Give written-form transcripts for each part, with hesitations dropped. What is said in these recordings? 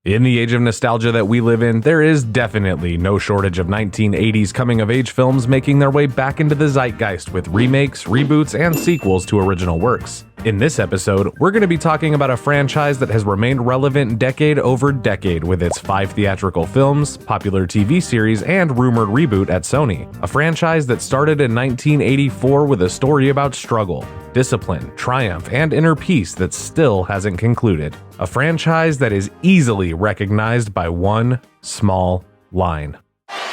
In the age of nostalgia that we live in, there is definitely no shortage of 1980s coming-of-age films making their way back into the zeitgeist with remakes, reboots, and sequels to original works. In this episode, we're going to be talking about a franchise that has remained relevant decade over decade with its 5 theatrical films, popular TV series, and rumored reboot at Sony. A franchise that started in 1984 with a story about struggle, discipline, triumph, and inner peace that still hasn't concluded. A franchise that is easily recognized by one small line.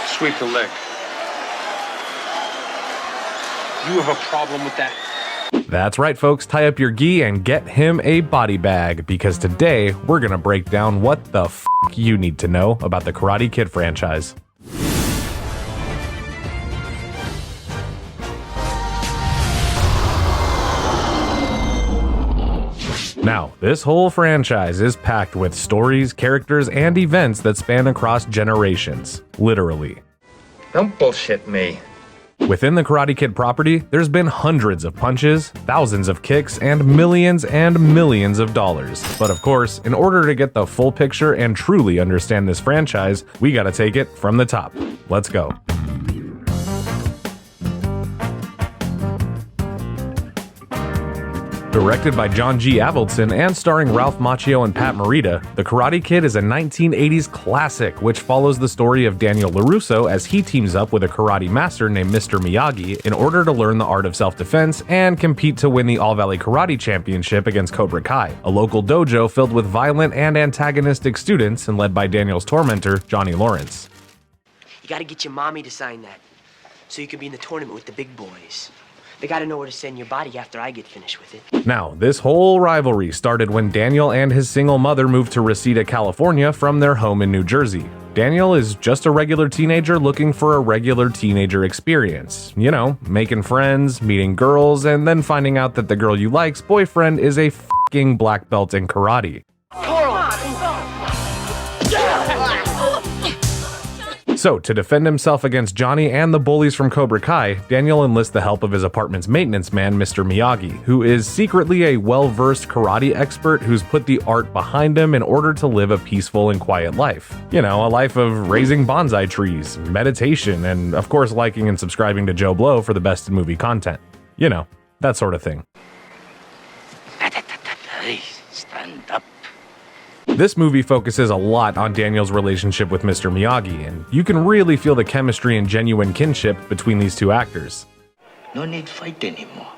Sweep the leg. You have a problem with that? That's right, folks, tie up your gi and get him a body bag, because today we're gonna break down what the f you need to know about the Karate Kid franchise. Now, this whole franchise is packed with stories, characters, and events that span across generations, literally. Don't bullshit me. Within the Karate Kid property, there's been hundreds of punches, thousands of kicks, and millions of dollars. But of course, in order to get the full picture and truly understand this franchise, we gotta take it from the top. Let's go. Directed by John G. Avildsen and starring Ralph Macchio and Pat Morita, The Karate Kid is a 1980s classic which follows the story of Daniel LaRusso as he teams up with a karate master named Mr. Miyagi in order to learn the art of self-defense and compete to win the All-Valley Karate Championship against Cobra Kai, a local dojo filled with violent and antagonistic students and led by Daniel's tormentor, Johnny Lawrence. You gotta get your mommy to sign that so you can be in the tournament with the big boys. They gotta know where to send your body after I get finished with it. Now, this whole rivalry started when Daniel and his single mother moved to Reseda, California from their home in New Jersey. Daniel is just a regular teenager looking for a regular teenager experience. You know, making friends, meeting girls, and then finding out that the girl you like's boyfriend is a f***ing black belt in karate. So, to defend himself against Johnny and the bullies from Cobra Kai, Daniel enlists the help of his apartment's maintenance man, Mr. Miyagi, who is secretly a well-versed karate expert who's put the art behind him in order to live a peaceful and quiet life. You know, a life of raising bonsai trees, meditation, and of course liking and subscribing to JoBlo for the best in movie content. You know, that sort of thing. Stand up. This movie focuses a lot on Daniel's relationship with Mr. Miyagi, and you can really feel the chemistry and genuine kinship between these two actors. No need fight anymore.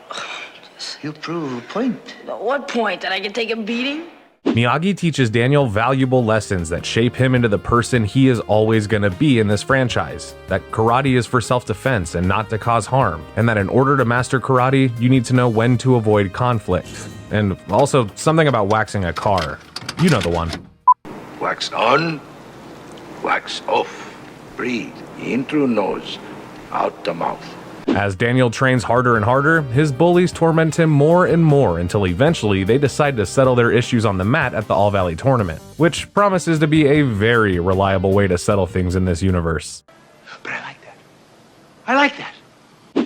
You prove a point. What point? That I can take a beating? Miyagi teaches Daniel valuable lessons that shape him into the person he is always gonna be in this franchise. That karate is for self-defense and not to cause harm, and that in order to master karate, you need to know when to avoid conflict. And also something about waxing a car. You know the one. Wax on, wax off. Breathe in through nose, out the mouth. As Daniel trains harder and harder, his bullies torment him more and more until eventually they decide to settle their issues on the mat at the All-Valley tournament, which promises to be a very reliable way to settle things in this universe. But I like that. I like that.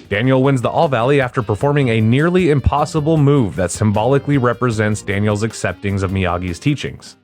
Daniel wins the All-Valley after performing a nearly impossible move that symbolically represents Daniel's acceptance of Miyagi's teachings.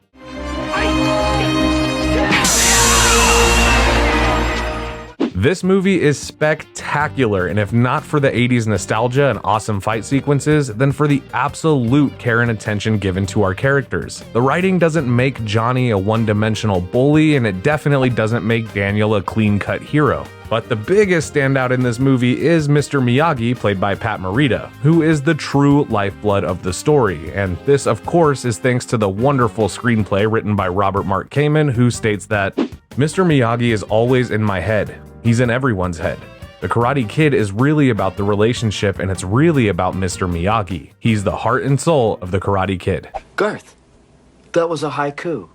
This movie is spectacular, and if not for the 80s nostalgia and awesome fight sequences, then for the absolute care and attention given to our characters. The writing doesn't make Johnny a one-dimensional bully, and it definitely doesn't make Daniel a clean-cut hero. But the biggest standout in this movie is Mr. Miyagi, played by Pat Morita, who is the true lifeblood of the story, and this of course is thanks to the wonderful screenplay written by Robert Mark Kamen, who states that, "Mr. Miyagi is always in my head. He's in everyone's head. The Karate Kid is really about the relationship, and it's really about Mr. Miyagi. He's the heart and soul of the Karate Kid." Garth, that was a haiku.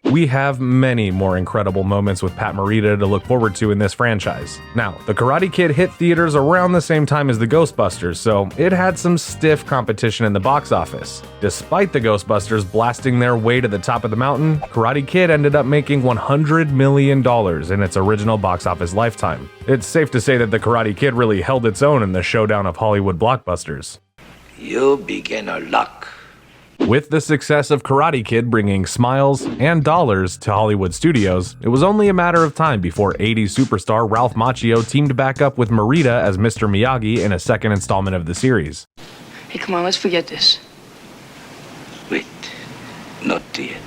We have many more incredible moments with Pat Morita to look forward to in this franchise. Now, The Karate Kid hit theaters around the same time as the Ghostbusters, so it had some stiff competition in the box office. Despite the Ghostbusters blasting their way to the top of the mountain, Karate Kid ended up making $100 million in its original box office lifetime. It's safe to say that The Karate Kid really held its own in the showdown of Hollywood blockbusters. You beginner luck. With the success of Karate Kid bringing smiles and dollars to Hollywood studios, it was only a matter of time before 80s superstar Ralph Macchio teamed back up with Morita as Mr. Miyagi in a second installment of the series. Hey, come on, let's forget this. Wait, not yet.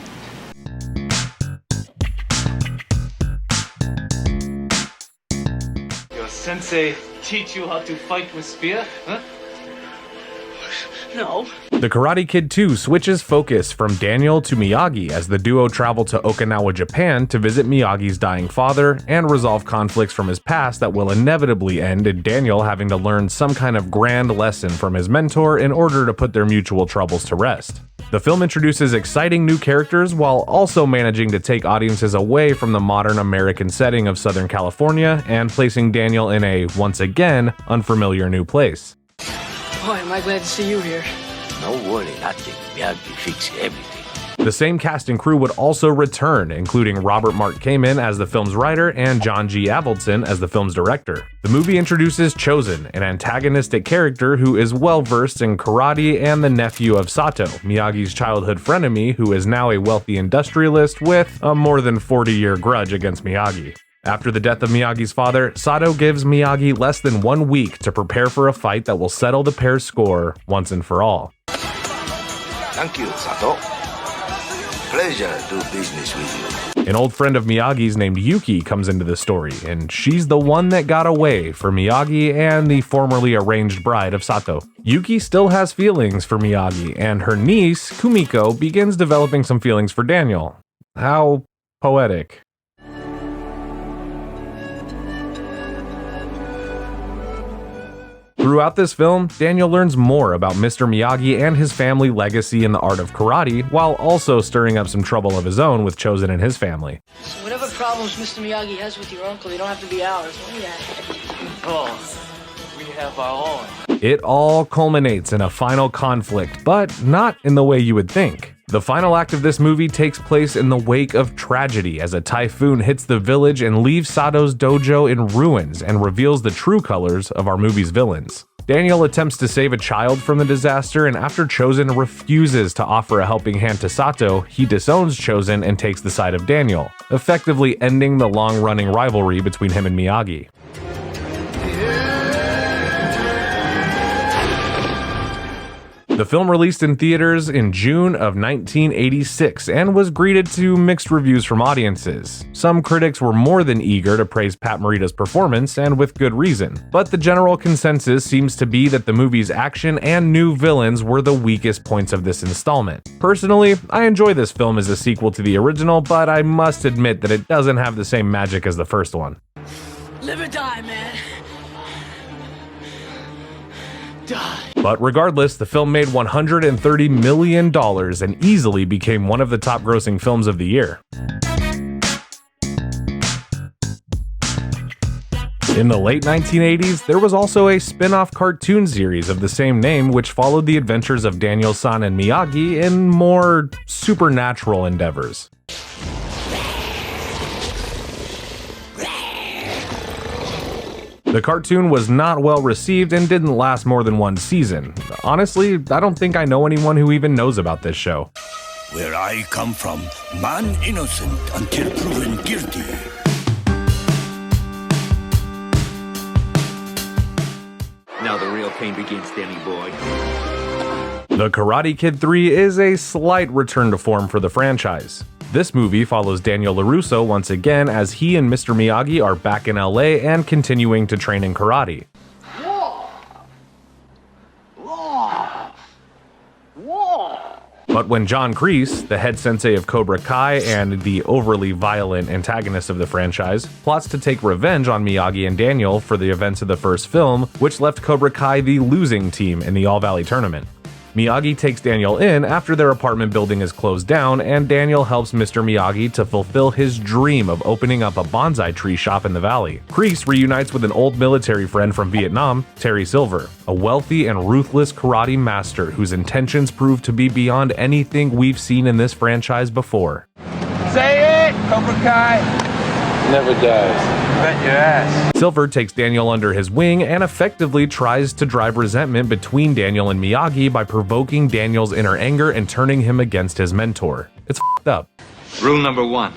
Your sensei teach you how to fight with spear, huh? No. The Karate Kid 2 switches focus from Daniel to Miyagi as the duo travel to Okinawa, Japan to visit Miyagi's dying father and resolve conflicts from his past that will inevitably end in Daniel having to learn some kind of grand lesson from his mentor in order to put their mutual troubles to rest. The film introduces exciting new characters while also managing to take audiences away from the modern American setting of Southern California and placing Daniel in a, once again, unfamiliar new place. Boy, am I glad to see you here. No worry, nothing. Miyagi fix everything. The same cast and crew would also return, including Robert Mark Kamen as the film's writer and John G. Avildsen as the film's director. The movie introduces Chosen, an antagonistic character who is well-versed in karate and the nephew of Sato, Miyagi's childhood frenemy who is now a wealthy industrialist with a more than 40-year grudge against Miyagi. After the death of Miyagi's father, Sato gives Miyagi less than 1 week to prepare for a fight that will settle the pair's score once and for all. Thank you, Sato. Pleasure to do business with you. An old friend of Miyagi's named Yuki comes into the story, and she's the one that got away for Miyagi and the formerly arranged bride of Sato. Yuki still has feelings for Miyagi, and her niece, Kumiko, begins developing some feelings for Daniel. How poetic. Throughout this film, Daniel learns more about Mr. Miyagi and his family legacy in the art of karate, while also stirring up some trouble of his own with Chosen and his family. So whatever problems Mr. Miyagi has with your uncle, they don't have to be ours. Oh, yeah. Oh, we have our own. It all culminates in a final conflict, but not in the way you would think. The final act of this movie takes place in the wake of tragedy as a typhoon hits the village and leaves Sato's dojo in ruins and reveals the true colors of our movie's villains. Daniel attempts to save a child from the disaster, and after Chosen refuses to offer a helping hand to Sato, he disowns Chosen and takes the side of Daniel, effectively ending the long-running rivalry between him and Miyagi. The film released in theaters in June of 1986 and was greeted to mixed reviews from audiences. Some critics were more than eager to praise Pat Morita's performance, and with good reason. But the general consensus seems to be that the movie's action and new villains were the weakest points of this installment. Personally, I enjoy this film as a sequel to the original, but I must admit that it doesn't have the same magic as the first one. Live or die, man. Die. But regardless, the film made $130 million and easily became one of the top grossing films of the year. In the late 1980s, there was also a spin-off cartoon series of the same name which followed the adventures of Daniel-san and Miyagi in more supernatural endeavors. The cartoon was not well received and didn't last more than one season. Honestly, I don't think I know anyone who even knows about this show. Where I come from, man innocent until proven guilty. Now the real pain begins, Danny boy. The Karate Kid 3 is a slight return to form for the franchise. This movie follows Daniel LaRusso once again as he and Mr. Miyagi are back in LA and continuing to train in karate. But when John Kreese, the head sensei of Cobra Kai and the overly violent antagonist of the franchise, plots to take revenge on Miyagi and Daniel for the events of the first film, which left Cobra Kai the losing team in the All Valley tournament. Miyagi takes Daniel in after their apartment building is closed down, and Daniel helps Mr. Miyagi to fulfill his dream of opening up a bonsai tree shop in the valley. Kreese reunites with an old military friend from Vietnam, Terry Silver, a wealthy and ruthless karate master whose intentions prove to be beyond anything we've seen in this franchise before. Say it! Cobra Kai never dies. bet your ass. Silver takes Daniel under his wing and effectively tries to drive resentment between Daniel and Miyagi by provoking Daniel's inner anger and turning him against his mentor. It's f***ed up. Rule number 1.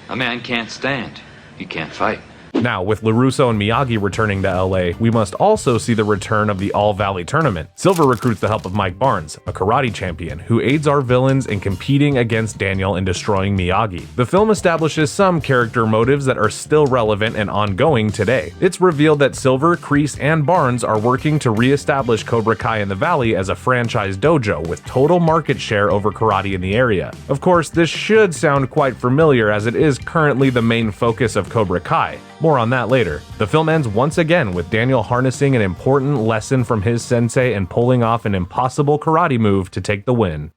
A man can't stand. He can't fight. Now, with LaRusso and Miyagi returning to LA, we must also see the return of the All-Valley Tournament. Silver recruits the help of Mike Barnes, a karate champion, who aids our villains in competing against Daniel and destroying Miyagi. The film establishes some character motives that are still relevant and ongoing today. It's revealed that Silver, Kreese, and Barnes are working to re-establish Cobra Kai in the Valley as a franchise dojo with total market share over karate in the area. Of course, this should sound quite familiar as it is currently the main focus of Cobra Kai. More on that later. The film ends once again with Daniel harnessing an important lesson from his sensei and pulling off an impossible karate move to take the win.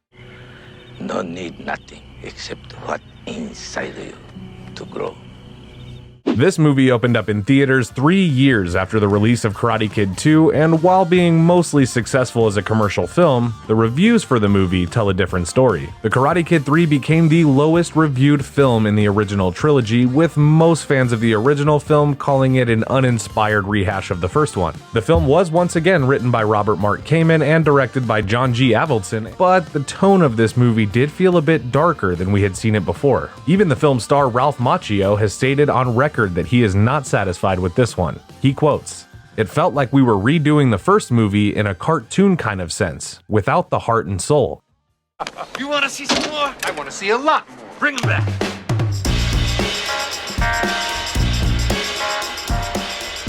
No need nothing except what inside you to grow. This movie opened up in theaters 3 years after the release of Karate Kid 2, and while being mostly successful as a commercial film, the reviews for the movie tell a different story. The Karate Kid 3 became the lowest reviewed film in the original trilogy, with most fans of the original film calling it an uninspired rehash of the first one. The film was once again written by Robert Mark Kamen and directed by John G. Avildsen, but the tone of this movie did feel a bit darker than we had seen it before. Even the film star Ralph Macchio has stated on record that he is not satisfied with this one. He quotes, "It felt like we were redoing the first movie in a cartoon kind of sense, without the heart and soul." You want to see some more? I want to see a lot more. Bring them back.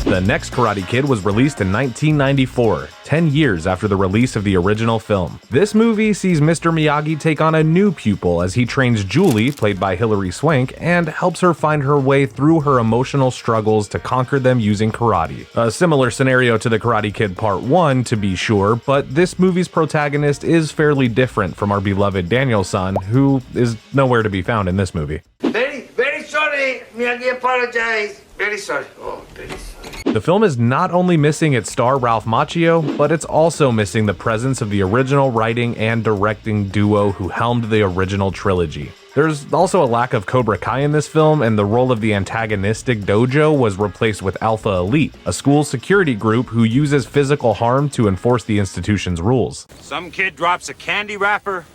The next Karate Kid was released in 1994, 10 years after the release of the original film. This movie sees Mr. Miyagi take on a new pupil as he trains Julie, played by Hilary Swank, and helps her find her way through her emotional struggles to conquer them using karate. A similar scenario to the Karate Kid Part 1, to be sure, but this movie's protagonist is fairly different from our beloved Daniel-san, who is nowhere to be found in this movie. Very sorry. Miyagi apologize. Very sorry. Oh, very sorry. The film is not only missing its star Ralph Macchio, but it's also missing the presence of the original writing and directing duo who helmed the original trilogy. There's also a lack of Cobra Kai in this film, and the role of the antagonistic dojo was replaced with Alpha Elite, a school security group who uses physical harm to enforce the institution's rules. Some kid drops a candy wrapper,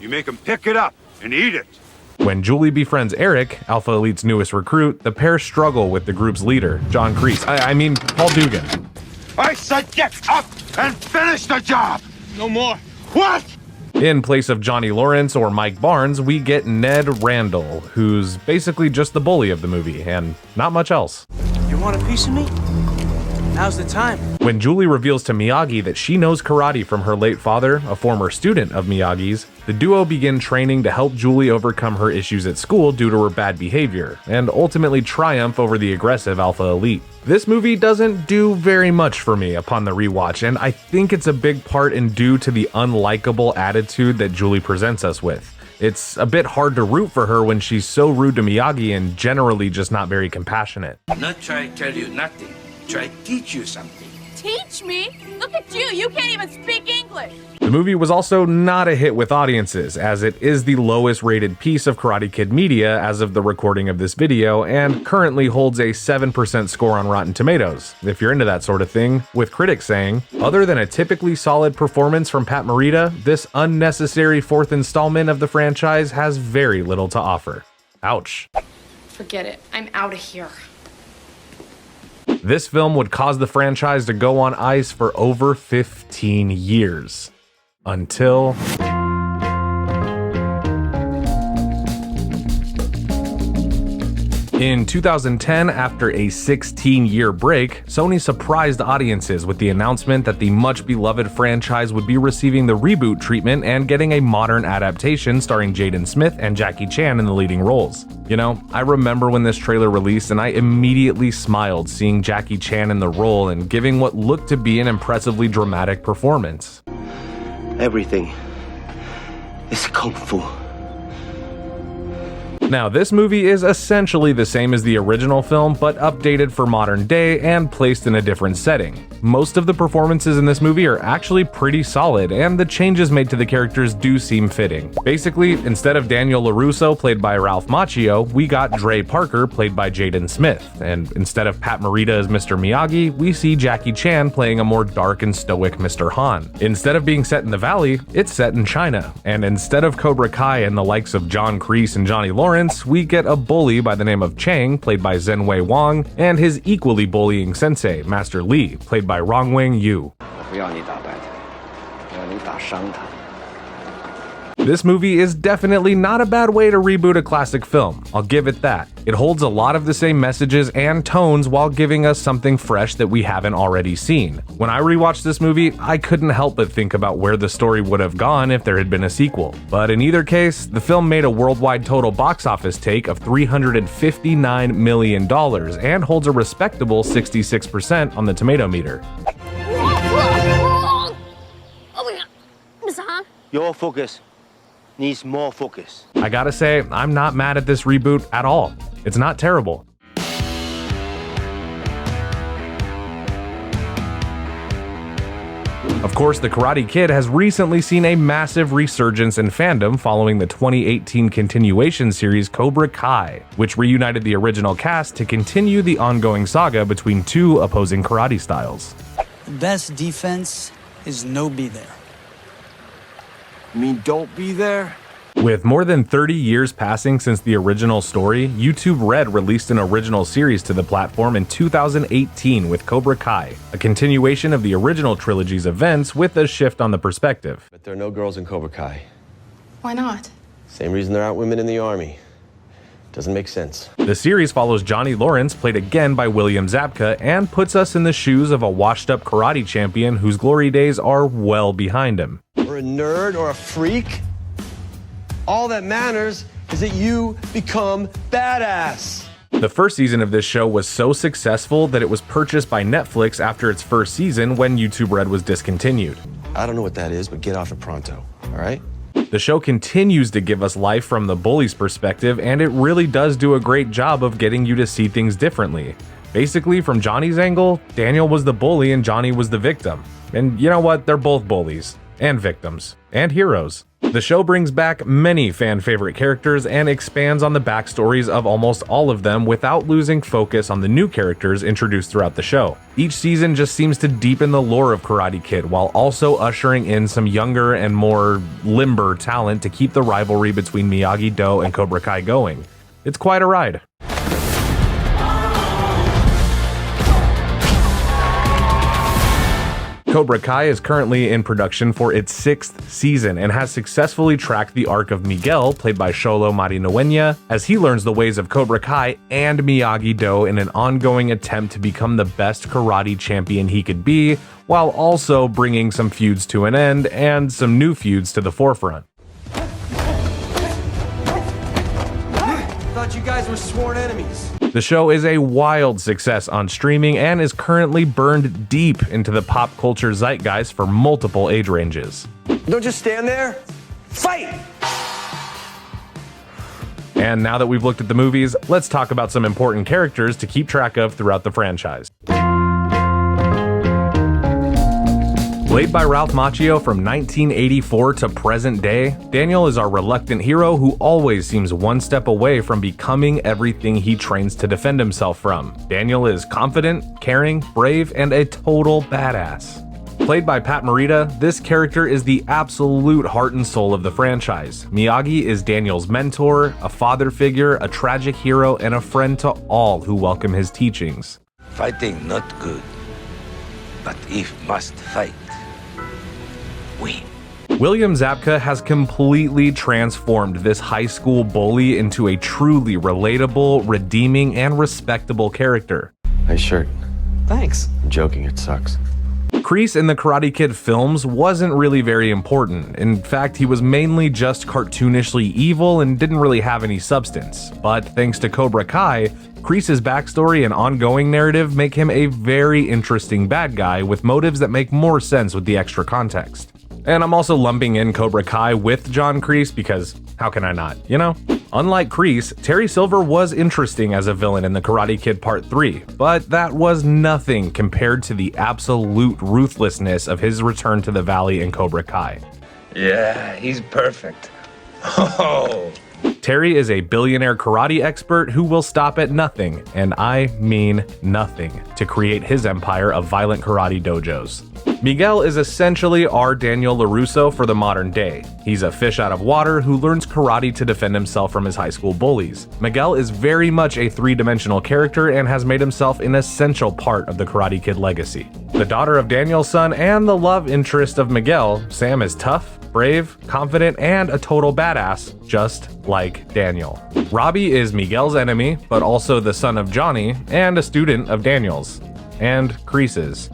you make him pick it up and eat it. When Julie befriends Eric, Alpha Elite's newest recruit, the pair struggle with the group's leader, John Kreese. I mean, Paul Dugan. I said get up and finish the job! No more. What? In place of Johnny Lawrence or Mike Barnes, we get Ned Randall, who's basically just the bully of the movie, and not much else. You want a piece of me? Now's the time. When Julie reveals to Miyagi that she knows karate from her late father, a former student of Miyagi's, the duo begin training to help Julie overcome her issues at school due to her bad behavior, and ultimately triumph over the aggressive Alpha Elite. This movie doesn't do very much for me upon the rewatch, and I think it's a big part in due to the unlikable attitude that Julie presents us with. It's a bit hard to root for her when she's so rude to Miyagi and generally just not very compassionate. Not try to tell you nothing. Try to teach you something. Teach me? Look at you, you can't even speak English. The movie was also not a hit with audiences, as it is the lowest rated piece of Karate Kid media as of the recording of this video, and currently holds a 7% score on Rotten Tomatoes, if you're into that sort of thing, with critics saying, other than a typically solid performance from Pat Morita, this unnecessary fourth installment of the franchise has very little to offer. Ouch. Forget it, I'm out of here. This film would cause the franchise to go on ice for over 15 years. Until... In 2010, after a 16-year break, Sony surprised audiences with the announcement that the much-beloved franchise would be receiving the reboot treatment and getting a modern adaptation starring Jaden Smith and Jackie Chan in the leading roles. You know, I remember when this trailer released and I immediately smiled seeing Jackie Chan in the role and giving what looked to be an impressively dramatic performance. Everything is kung fu. Now, this movie is essentially the same as the original film, but updated for modern day and placed in a different setting. Most of the performances in this movie are actually pretty solid, and the changes made to the characters do seem fitting. Basically, instead of Daniel LaRusso played by Ralph Macchio, we got Dre Parker played by Jaden Smith, and instead of Pat Morita as Mr. Miyagi, we see Jackie Chan playing a more dark and stoic Mr. Han. Instead of being set in the Valley, it's set in China, and instead of Cobra Kai and the likes of John Kreese and Johnny Lawrence, we get a bully by the name of Chang, played by Zhenwei Wang, and his equally bullying sensei, Master Li, played by Rongweng Yu. This movie is definitely not a bad way to reboot a classic film, I'll give it that. It holds a lot of the same messages and tones while giving us something fresh that we haven't already seen. When I rewatched this movie, I couldn't help but think about where the story would have gone if there had been a sequel. But in either case, the film made a worldwide total box office take of $359 million and holds a respectable 66% on the tomato meter. Your focus needs more focus. I gotta say, I'm not mad at this reboot at all. It's not terrible. Of course, The Karate Kid has recently seen a massive resurgence in fandom following the 2018 continuation series Cobra Kai, which reunited the original cast to continue the ongoing saga between two opposing karate styles. The best defense is no be there. You mean don't be there? With more than 30 years passing since the original story, YouTube Red released an original series to the platform in 2018 with Cobra Kai, a continuation of the original trilogy's events with a shift on the perspective. But there are no girls in Cobra Kai. Why not? Same reason there aren't women in the army. Doesn't make sense. The series follows Johnny Lawrence, played again by William Zabka, and puts us in the shoes of a washed-up karate champion whose glory days are well behind him. Or a nerd or a freak. All that matters is that you become badass. The first season of this show was so successful that it was purchased by Netflix after its first season when YouTube Red was discontinued. I don't know what that is, but get off it pronto, all right? The show continues to give us life from the bully's perspective, and it really does do a great job of getting you to see things differently. Basically, from Johnny's angle, Daniel was the bully and Johnny was the victim. And you know what? They're both bullies, and victims, and heroes. The show brings back many fan-favorite characters and expands on the backstories of almost all of them without losing focus on the new characters introduced throughout the show. Each season just seems to deepen the lore of Karate Kid while also ushering in some younger and more limber talent to keep the rivalry between Miyagi-Do and Cobra Kai going. It's quite a ride. Cobra Kai is currently in production for its 6th season and has successfully tracked the arc of Miguel, played by Xolo Maridueña, as he learns the ways of Cobra Kai and Miyagi-Do in an ongoing attempt to become the best karate champion he could be, while also bringing some feuds to an end and some new feuds to the forefront. Thought you guys were sworn enemies. The show is a wild success on streaming and is currently burned deep into the pop culture zeitgeist for multiple age ranges. Don't just stand there. Fight! And now that we've looked at the movies, let's talk about some important characters to keep track of throughout the franchise. Played by Ralph Macchio from 1984 to present day, Daniel is our reluctant hero who always seems one step away from becoming everything he trains to defend himself from. Daniel is confident, caring, brave, and a total badass. Played by Pat Morita, this character is the absolute heart and soul of the franchise. Miyagi is Daniel's mentor, a father figure, a tragic hero, and a friend to all who welcome his teachings. Fighting not good, but if must fight, win. William Zabka has completely transformed this high school bully into a truly relatable, redeeming, and respectable character. Nice shirt. Thanks. I'm joking, it sucks. Kreese in the Karate Kid films wasn't really very important. In fact, he was mainly just cartoonishly evil and didn't really have any substance. But thanks to Cobra Kai, Kreese's backstory and ongoing narrative make him a very interesting bad guy with motives that make more sense with the extra context. And I'm also lumping in Cobra Kai with John Kreese because how can I not, you know? Unlike Kreese, Terry Silver was interesting as a villain in The Karate Kid Part 3, but that was nothing compared to the absolute ruthlessness of his return to the Valley in Cobra Kai. Yeah, he's perfect. Oh. Terry is a billionaire karate expert who will stop at nothing, and I mean nothing, to create his empire of violent karate dojos. Miguel is essentially our Daniel LaRusso for the modern day. He's a fish out of water who learns karate to defend himself from his high school bullies. Miguel is very much a three-dimensional character and has made himself an essential part of the Karate Kid legacy. The daughter of Daniel's son and the love interest of Miguel, Sam is tough, brave, confident, and a total badass, just like Daniel. Robbie is Miguel's enemy, but also the son of Johnny and a student of Daniel's, and Kreese's,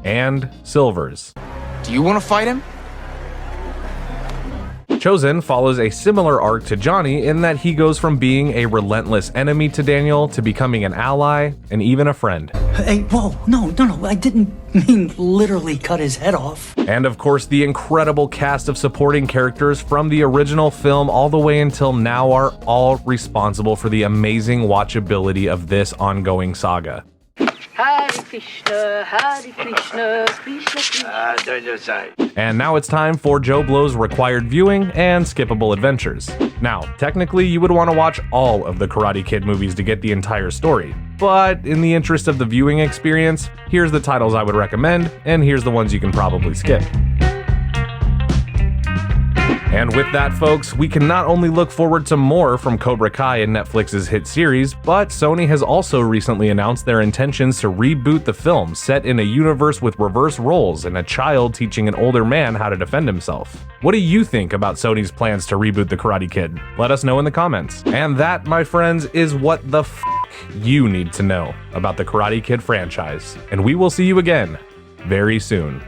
and Silver's. Do you want to fight him? Chosen follows a similar arc to Johnny in that he goes from being a relentless enemy to Daniel to becoming an ally and even a friend. Hey, whoa, no, I didn't mean literally cut his head off. And of course, the incredible cast of supporting characters from the original film all the way until now are all responsible for the amazing watchability of this ongoing saga. Hare Krishna, Krishna, Krishna. Turn your side. And now it's time for JoBlo's required viewing and skippable adventures. Now, technically you would want to watch all of the Karate Kid movies to get the entire story, but in the interest of the viewing experience, here's the titles I would recommend, and here's the ones you can probably skip. And with that, folks, we can not only look forward to more from Cobra Kai and Netflix's hit series, but Sony has also recently announced their intentions to reboot the film set in a universe with reverse roles and a child teaching an older man how to defend himself. What do you think about Sony's plans to reboot The Karate Kid? Let us know in the comments. And that, my friends, is what the f*** you need to know about the Karate Kid franchise. And we will see you again very soon.